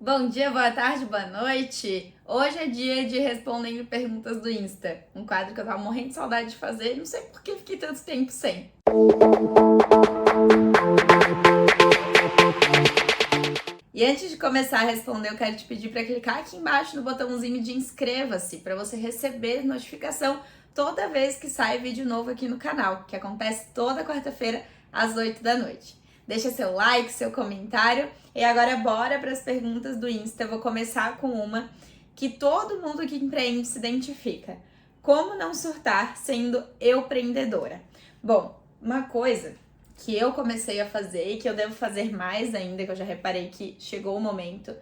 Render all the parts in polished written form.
Bom dia, boa tarde, boa noite. Hoje é dia de respondendo perguntas do Insta, um quadro que eu tava morrendo de saudade de fazer, não sei por que fiquei tanto tempo sem. E antes de começar a responder, eu quero te pedir para clicar aqui embaixo no botãozinho de inscreva-se, para você receber notificação toda vez que sai vídeo novo aqui no canal, que acontece toda quarta-feira às 8 da noite. Deixa seu like, seu comentário. E agora bora para as perguntas do Insta. Eu vou começar com uma que todo mundo que empreende se identifica. Como não surtar sendo empreendedora? Bom, uma coisa que eu comecei a fazer e que eu devo fazer mais ainda, que eu já reparei que chegou o momento,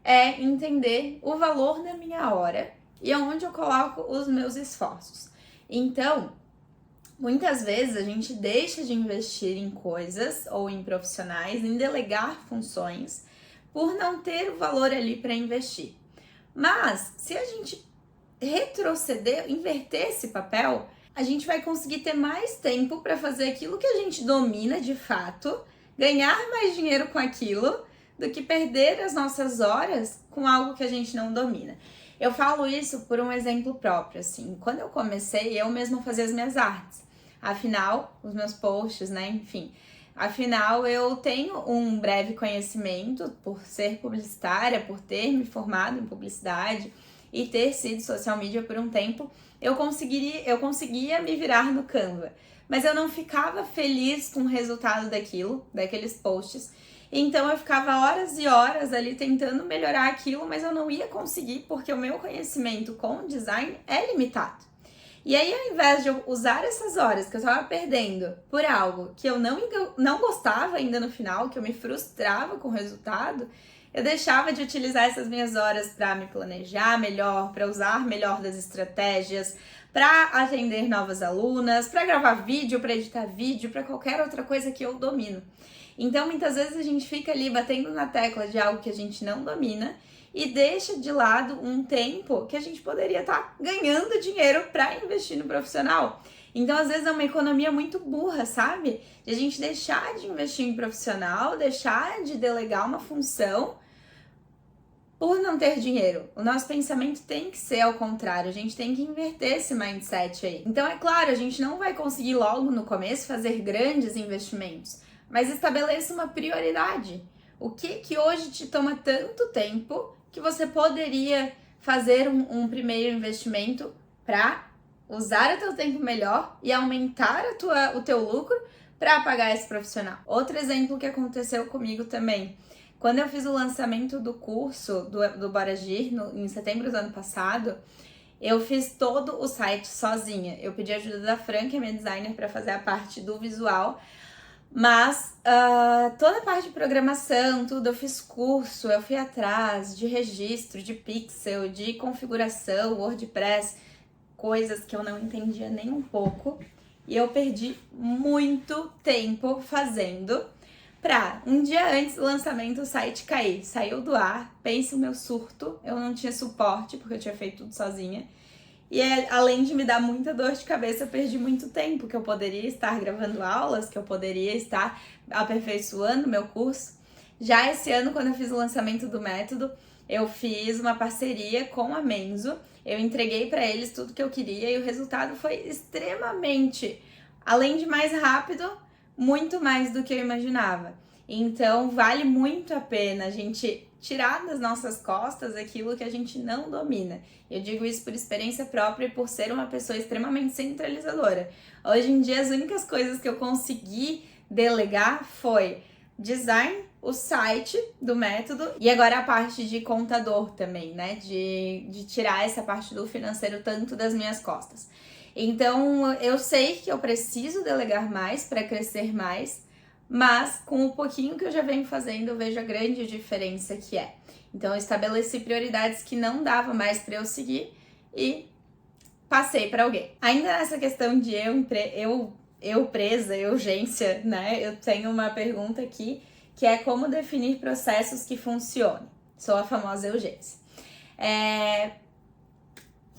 é entender o valor da minha hora e aonde eu coloco os meus esforços. Então, muitas vezes a gente deixa de investir em coisas ou em profissionais, em delegar funções, por não ter o valor ali para investir. Mas se a gente retroceder, inverter esse papel, a gente vai conseguir ter mais tempo para fazer aquilo que a gente domina de fato, ganhar mais dinheiro com aquilo, do que perder as nossas horas com algo que a gente não domina. Eu falo isso por um exemplo próprio, assim, quando eu comecei, eu mesma fazia as minhas artes. Afinal, os meus posts, né, enfim. Afinal, eu tenho um breve conhecimento por ser publicitária, por ter me formado em publicidade e ter sido social media por um tempo, eu conseguia me virar no Canva. Mas eu não ficava feliz com o resultado daqueles posts. Então eu ficava horas e horas ali tentando melhorar aquilo, mas eu não ia conseguir porque o meu conhecimento com design é limitado. E aí, ao invés de eu usar essas horas que eu estava perdendo por algo que eu não gostava ainda no final, que eu me frustrava com o resultado, eu deixava de utilizar essas minhas horas para me planejar melhor, para usar melhor das estratégias, para atender novas alunas, para gravar vídeo, para editar vídeo, para qualquer outra coisa que eu domino. Então, muitas vezes a gente fica ali batendo na tecla de algo que a gente não domina e deixa de lado um tempo que a gente poderia estar ganhando dinheiro para investir no profissional. Então, às vezes é uma economia muito burra, sabe? De a gente deixar de investir em profissional, deixar de delegar uma função por não ter dinheiro. O nosso pensamento tem que ser ao contrário, a gente tem que inverter esse mindset aí. Então, é claro, a gente não vai conseguir logo no começo fazer grandes investimentos, mas estabeleça uma prioridade. O que hoje te toma tanto tempo que você poderia fazer um primeiro investimento para usar o teu tempo melhor e aumentar o teu lucro para pagar esse profissional. Outro exemplo que aconteceu comigo também. Quando eu fiz o lançamento do curso do Bora Agir, em setembro do ano passado, eu fiz todo o site sozinha. Eu pedi a ajuda da Fran, que é minha designer, para fazer a parte do visual, mas toda a parte de programação, tudo, eu fiz curso, eu fui atrás de registro, de pixel, de configuração, WordPress, coisas que eu não entendia nem um pouco. E eu perdi muito tempo fazendo pra um dia antes do lançamento o site cair. Saiu do ar, pense o meu surto, eu não tinha suporte porque eu tinha feito tudo sozinha. E além de me dar muita dor de cabeça, eu perdi muito tempo, que eu poderia estar gravando aulas, que eu poderia estar aperfeiçoando meu curso. Já esse ano, quando eu fiz o lançamento do método, eu fiz uma parceria com a Menzo, eu entreguei para eles tudo que eu queria e o resultado foi extremamente, além de mais rápido, muito mais do que eu imaginava. Então, vale muito a pena a gente tirar das nossas costas aquilo que a gente não domina. Eu digo isso por experiência própria e por ser uma pessoa extremamente centralizadora. Hoje em dia, as únicas coisas que eu consegui delegar foi design, o site do método e agora a parte de contador também, né? De tirar essa parte do financeiro tanto das minhas costas. Então, eu sei que eu preciso delegar mais para crescer mais, mas com o pouquinho que eu já venho fazendo, eu vejo a grande diferença que é. Então, eu estabeleci prioridades que não dava mais para eu seguir e passei para alguém. Ainda nessa questão de urgência, né? Eu tenho uma pergunta aqui que é como definir processos que funcionem. Sou a famosa urgência.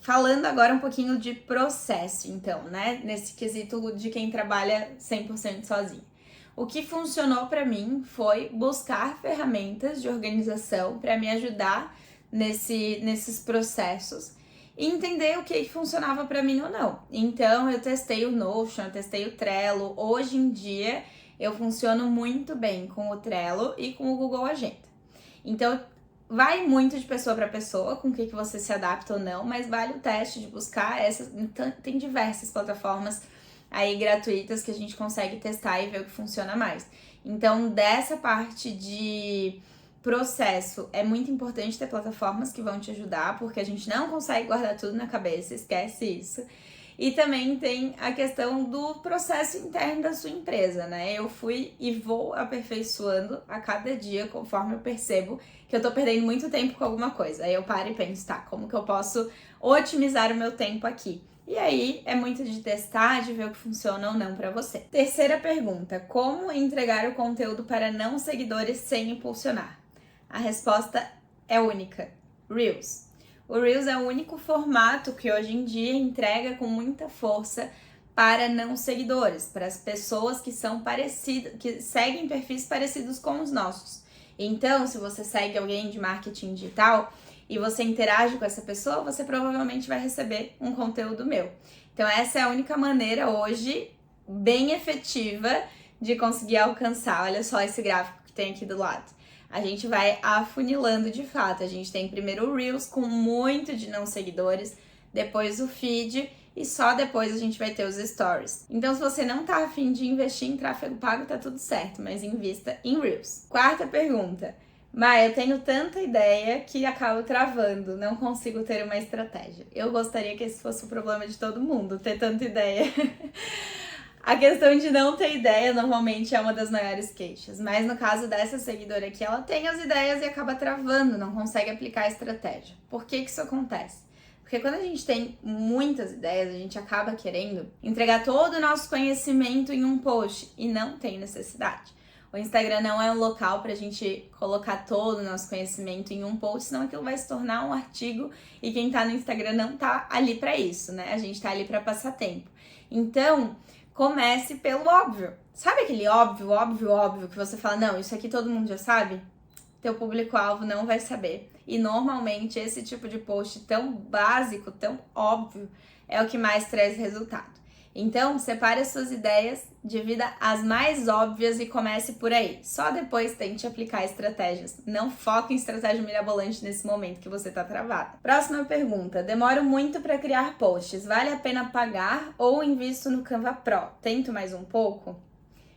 Falando agora um pouquinho de processo, então, né? Nesse quesito de quem trabalha 100% sozinho. O que funcionou para mim foi buscar ferramentas de organização para me ajudar nesses processos e entender o que funcionava para mim ou não. Então eu testei o Notion, eu testei o Trello. Hoje em dia eu funciono muito bem com o Trello e com o Google Agenda. Então vai muito de pessoa para pessoa com o que você se adapta ou não, mas vale o teste de buscar essas. Tem diversas plataformas aí gratuitas que a gente consegue testar e ver o que funciona mais. Então, dessa parte de processo, é muito importante ter plataformas que vão te ajudar, porque a gente não consegue guardar tudo na cabeça, esquece isso. E também tem a questão do processo interno da sua empresa, né? Eu fui e vou aperfeiçoando a cada dia, conforme eu percebo que eu tô perdendo muito tempo com alguma coisa. Aí eu paro e penso, tá, como que eu posso otimizar o meu tempo aqui? E aí é muito de testar, de ver o que funciona ou não para você. Terceira pergunta: como entregar o conteúdo para não seguidores sem impulsionar? A resposta é única: Reels. O Reels é o único formato que hoje em dia entrega com muita força para não seguidores, para as pessoas que são parecidas, que seguem perfis parecidos com os nossos. Então, se você segue alguém de marketing digital e você interage com essa pessoa, você provavelmente vai receber um conteúdo meu. Então, essa é a única maneira hoje bem efetiva de conseguir alcançar. Olha só esse gráfico que tem aqui do lado. A gente vai afunilando de fato. A gente tem primeiro o Reels com muito de não seguidores, depois o feed e só depois a gente vai ter os stories. Então, se você não tá afim de investir em tráfego pago, tá tudo certo, mas invista em Reels. Quarta pergunta: Mai, eu tenho tanta ideia que acabo travando, não consigo ter uma estratégia. Eu gostaria que esse fosse o problema de todo mundo, ter tanta ideia. A questão de não ter ideia normalmente é uma das maiores queixas, mas no caso dessa seguidora aqui, ela tem as ideias e acaba travando, não consegue aplicar a estratégia. Por que isso acontece? Porque quando a gente tem muitas ideias, a gente acaba querendo entregar todo o nosso conhecimento em um post e não tem necessidade. O Instagram não é um local pra gente colocar todo o nosso conhecimento em um post, senão aquilo vai se tornar um artigo e quem tá no Instagram não tá ali pra isso, né? A gente tá ali pra passar tempo. Então, comece pelo óbvio. Sabe aquele óbvio que você fala, não, isso aqui todo mundo já sabe? Teu público-alvo não vai saber. E normalmente esse tipo de post tão básico, tão óbvio, é o que mais traz resultado. Então, separe as suas ideias, divida as mais óbvias e comece por aí. Só depois tente aplicar estratégias. Não foque em estratégia mirabolante nesse momento que você tá travado. Próxima pergunta: demoro muito para criar posts. Vale a pena pagar ou invisto no Canva Pro? Tento mais um pouco?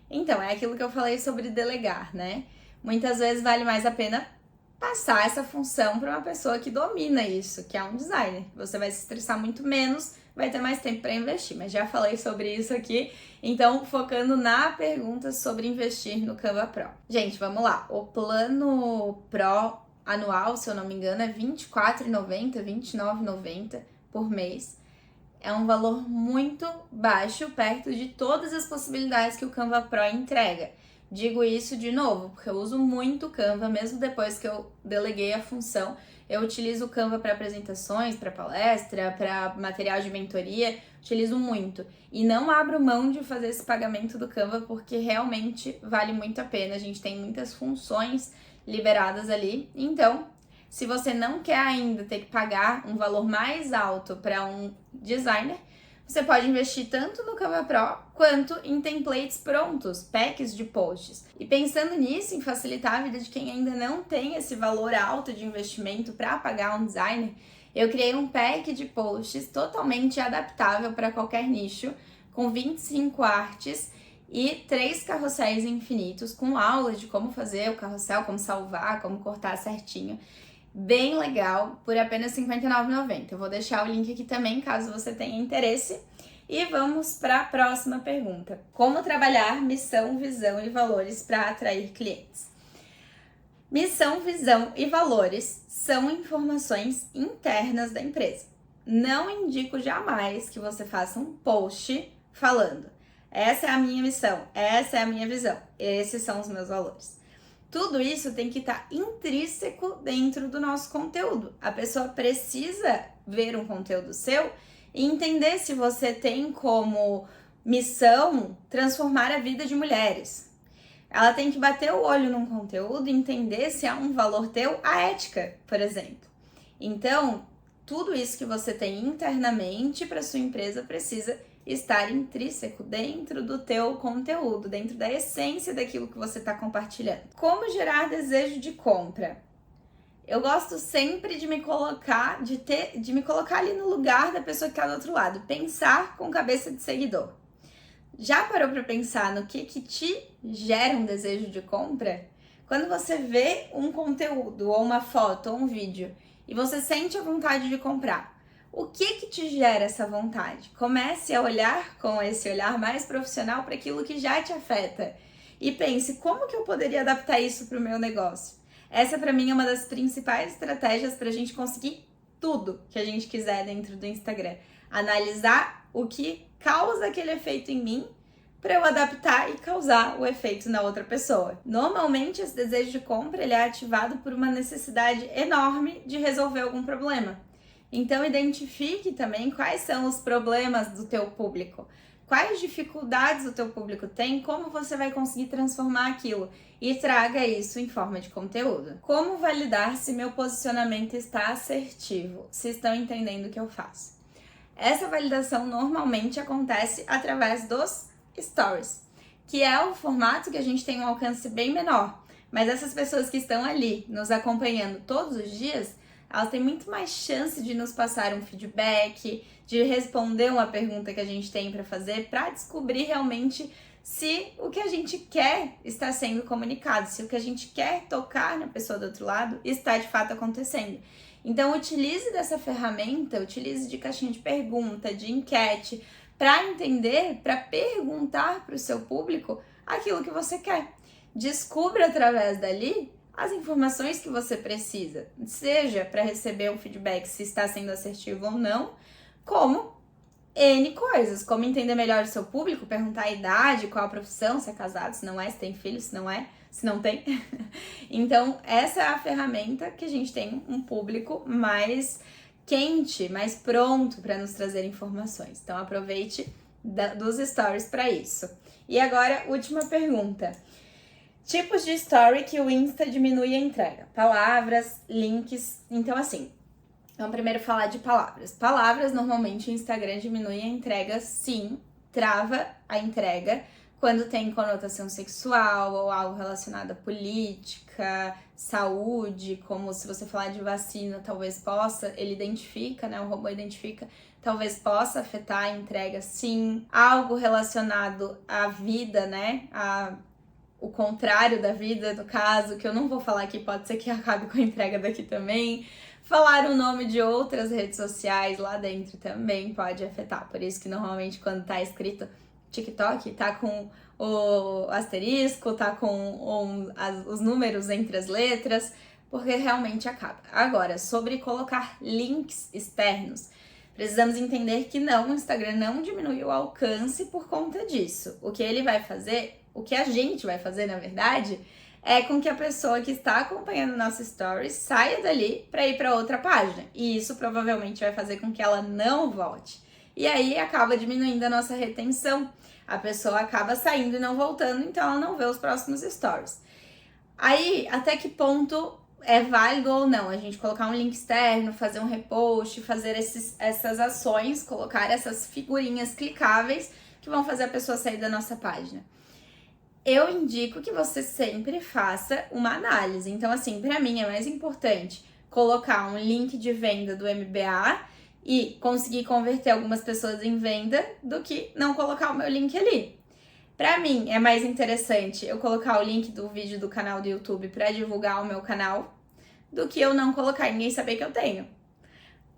Então, é aquilo que eu falei sobre delegar, né? Muitas vezes vale mais a pena passar essa função para uma pessoa que domina isso, que é um designer. Você vai se estressar muito menos, vai ter mais tempo para investir, mas já falei sobre isso aqui, então focando na pergunta sobre investir no Canva Pro. Gente, vamos lá, o plano Pro anual, se eu não me engano, é R$ 24,90, R$ 29,90 por mês. É um valor muito baixo, perto de todas as possibilidades que o Canva Pro entrega. Digo isso de novo, porque eu uso muito o Canva, mesmo depois que eu deleguei a função. Eu utilizo o Canva para apresentações, para palestra, para material de mentoria, utilizo muito. E não abro mão de fazer esse pagamento do Canva, porque realmente vale muito a pena. A gente tem muitas funções liberadas ali. Então, se você não quer ainda ter que pagar um valor mais alto para um designer, você pode investir tanto no Canva Pro quanto em templates prontos, packs de posts. E pensando nisso, em facilitar a vida de quem ainda não tem esse valor alto de investimento para pagar um designer, eu criei um pack de posts totalmente adaptável para qualquer nicho, com 25 artes e 3 carrosséis infinitos, com aulas de como fazer o carrossel, como salvar, como cortar certinho. Bem legal, por apenas R$ 59,90. Eu vou deixar o link aqui também, caso você tenha interesse. E vamos para a próxima pergunta. Como trabalhar missão, visão e valores para atrair clientes? Missão, visão e valores são informações internas da empresa. Não indico jamais que você faça um post falando: essa é a minha missão, essa é a minha visão, esses são os meus valores. Tudo isso tem que estar intrínseco dentro do nosso conteúdo. A pessoa precisa ver um conteúdo seu e entender se você tem como missão transformar a vida de mulheres. Ela tem que bater o olho num conteúdo e entender se há um valor teu à ética, por exemplo. Então, tudo isso que você tem internamente para sua empresa precisa estar intrínseco dentro do teu conteúdo, dentro da essência daquilo que você está compartilhando. Como gerar desejo de compra? Eu gosto sempre de me colocar, de me colocar ali no lugar da pessoa que está do outro lado, pensar com cabeça de seguidor. Já parou para pensar no que te gera um desejo de compra? Quando você vê um conteúdo, ou uma foto, ou um vídeo, e você sente a vontade de comprar, o que te gera essa vontade? Comece a olhar com esse olhar mais profissional para aquilo que já te afeta e pense, como que eu poderia adaptar isso para o meu negócio? Essa, para mim, é uma das principais estratégias para a gente conseguir tudo que a gente quiser dentro do Instagram. Analisar o que causa aquele efeito em mim para eu adaptar e causar o efeito na outra pessoa. Normalmente, esse desejo de compra ele é ativado por uma necessidade enorme de resolver algum problema. Então, identifique também quais são os problemas do teu público. Quais dificuldades o teu público tem, como você vai conseguir transformar aquilo e traga isso em forma de conteúdo. Como validar se meu posicionamento está assertivo, se estão entendendo o que eu faço? Essa validação normalmente acontece através dos stories, que é o formato que a gente tem um alcance bem menor, mas essas pessoas que estão ali nos acompanhando todos os dias, elas têm muito mais chance de nos passar um feedback, de responder uma pergunta que a gente tem para fazer, para descobrir realmente se o que a gente quer está sendo comunicado, se o que a gente quer tocar na pessoa do outro lado está de fato acontecendo. Então, utilize dessa ferramenta, utilize de caixinha de pergunta, de enquete, para entender, para perguntar para o seu público aquilo que você quer. Descubra através dali as informações que você precisa, seja para receber um feedback se está sendo assertivo ou não, como N coisas, como entender melhor o seu público, perguntar a idade, qual a profissão, se é casado, se não é, se tem filho, se não é, se não tem. Então, essa é a ferramenta que a gente tem um público mais quente, mais pronto para nos trazer informações. Então, aproveite dos stories para isso. E agora, última pergunta. Tipos de story que o Insta diminui a entrega. Palavras, links. Então, assim, vamos primeiro falar de palavras. Palavras, normalmente, o Instagram diminui a entrega, sim, trava a entrega quando tem conotação sexual ou algo relacionado à política, saúde, como se você falar de vacina, talvez possa, ele identifica, né, o robô identifica, talvez possa afetar a entrega, sim. Algo relacionado à vida, né, o contrário da vida, no caso, que eu não vou falar aqui, pode ser que acabe com a entrega daqui também. Falar o nome de outras redes sociais lá dentro também pode afetar. Por isso que normalmente quando tá escrito TikTok, tá com o asterisco, tá com os números entre as letras, porque realmente acaba. Agora, sobre colocar links externos, precisamos entender que não, o Instagram não diminui o alcance por conta disso. O que ele vai fazer, o que a gente vai fazer, na verdade, é com que a pessoa que está acompanhando nossa stories saia dali para ir para outra página. E isso provavelmente vai fazer com que ela não volte. E aí acaba diminuindo a nossa retenção. A pessoa acaba saindo e não voltando, então ela não vê os próximos stories. Aí, até que ponto é válido ou não a gente colocar um link externo, fazer um repost, fazer essas ações, colocar essas figurinhas clicáveis que vão fazer a pessoa sair da nossa página? Eu indico que você sempre faça uma análise. Então, assim, para mim é mais importante colocar um link de venda do MBA e conseguir converter algumas pessoas em venda do que não colocar o meu link ali. Para mim é mais interessante eu colocar o link do vídeo do canal do YouTube para divulgar o meu canal do que eu não colocar e ninguém saber que eu tenho.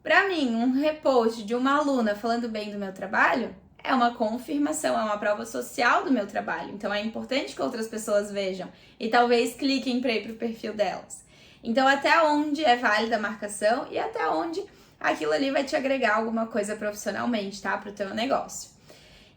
Para mim, um repost de uma aluna falando bem do meu trabalho é uma confirmação, é uma prova social do meu trabalho. Então é importante que outras pessoas vejam e talvez cliquem para ir para o perfil delas. Então até onde é válida a marcação e até onde aquilo ali vai te agregar alguma coisa profissionalmente, tá? Para o teu negócio.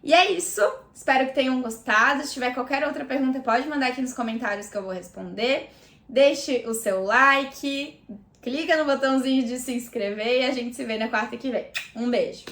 E é isso, espero que tenham gostado. Se tiver qualquer outra pergunta, pode mandar aqui nos comentários que eu vou responder. Deixe o seu like, clica no botãozinho de se inscrever e a gente se vê na quarta que vem. Um beijo!